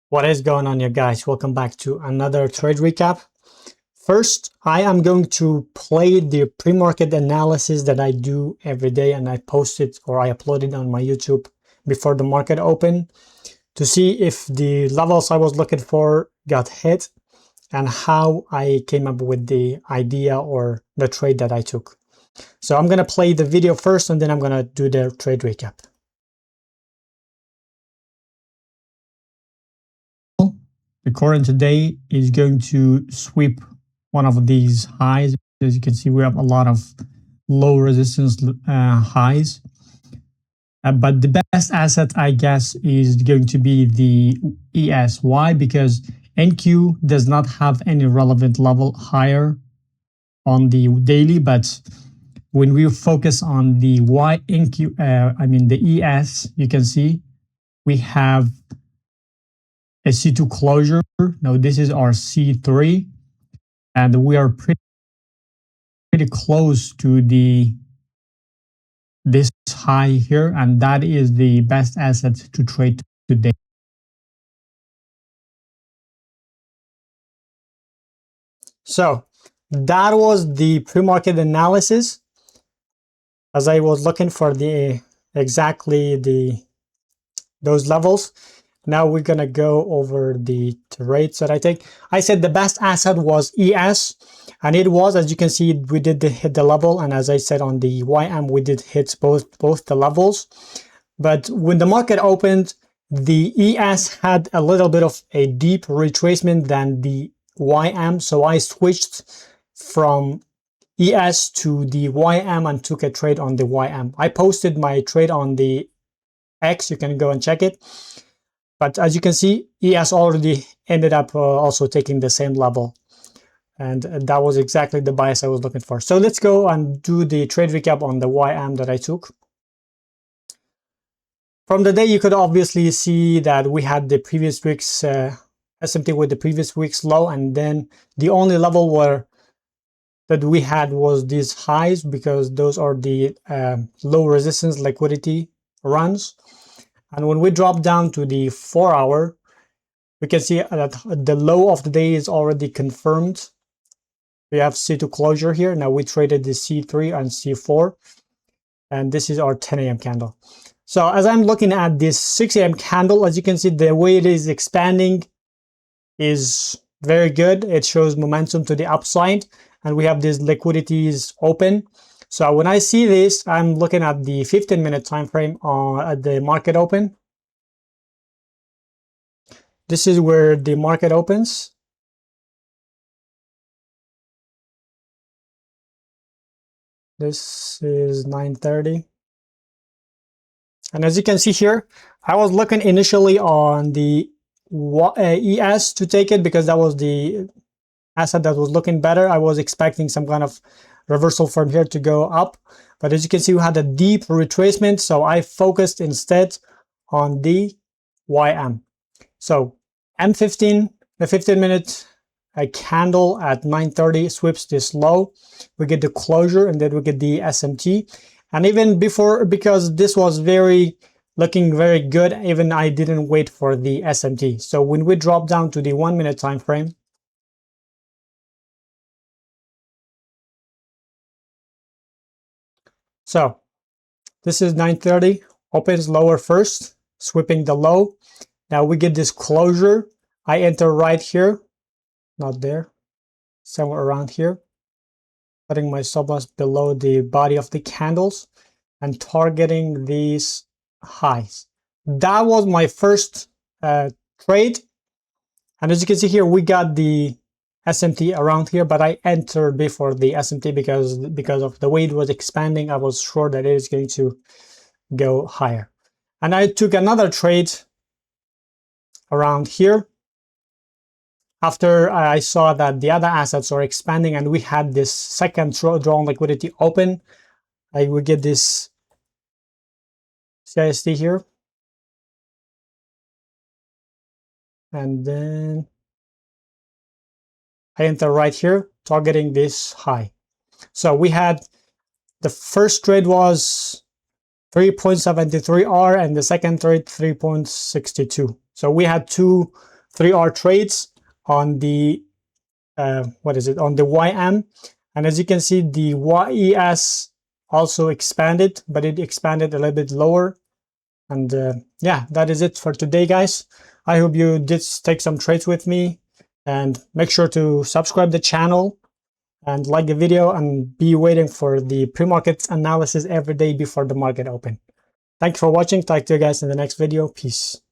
What is going on, you guys? Welcome back to another trade recap. First, I am going to play the pre-market analysis that I do every day, and I post it or I upload it on my YouTube before the market open to see if the levels I was looking for got hit and how I came up with the idea or the trade that I took. So I'm going to play the video first and then I'm going to do the trade recap. The current today is going to sweep one of these highs. As you can see, we have a lot of low resistance highs. But the best asset, I guess, is going to be the ES. Why? Because NQ does not have any relevant level higher on the daily, but when we focus on the the ES, you can see we have a C2 closure. Now this is our C3, and we are pretty close to this high here, and that is the best asset to trade today. So that was the pre-market analysis as I was looking for those levels. Now we're gonna go over the trades that I take. I said the best asset was ES, and it was, as you can see, we did hit the level, and as I said on the YM, we did hit both the levels. But when the market opened, the ES had a little bit of a deep retracement than the YM, so I switched from ES to the YM and took a trade on the YM. I posted my trade on the X, you can go and check it. But as you can see, ES already ended up also taking the same level. And that was exactly the bias I was looking for. So let's go and do the trade recap on the YM that I took. From the day, you could obviously see that we had the previous week's SMT with the previous week's low, and then the only level that we had was these highs, because those are the low resistance liquidity runs. And when we drop down to the 4-hour, we can see that the low of the day is already confirmed. We have C2 closure here. Now we traded the C3 and C4, and this is our 10 a.m. candle. So as I'm looking at this 6 a.m. candle, as you can see, the way it is expanding is very good. It shows momentum to the upside, and we have these liquidities open. So when I see this, I'm looking at the 15-minute time frame at the market open. This is where the market opens. This is 9:30. And as you can see here, I was looking initially on the ES to take it because that was the asset that was looking better. I was expecting some kind of reversal from here to go up, but as you can see, we had a deep retracement, so I focused instead on the YM. So M15, the 15-minute candle at 9:30 sweeps this low. We get the closure, and then we get the SMT. And even before, because this was looking very good, even I didn't wait for the SMT. So when we drop down to the 1-minute time frame, so this is 9:30, opens lower first, sweeping the low. Now we get this closure. I enter right here, not there, somewhere around here, putting my stop loss below the body of the candles and targeting these highs. That was my first trade. And as you can see here, we got the SMT around here, but I entered before the SMT because of the way it was expanding. I was sure that it is going to go higher. And I took another trade around here after I saw that the other assets are expanding and we had this second drawn liquidity open. I would get this CIST here, and then I enter right here, targeting this high. So we had the first trade was 3.73R and the second trade 3.62. So we had two 3R trades on the on the YM, and as you can see, the YES also expanded, but it expanded a little bit lower. And yeah, that is it for today, guys. I hope you did take some trades with me, and make sure to subscribe the channel and like the video, and be waiting for the pre-market analysis every day before the market open. Thank you for watching. Talk to you guys in the next video. Peace.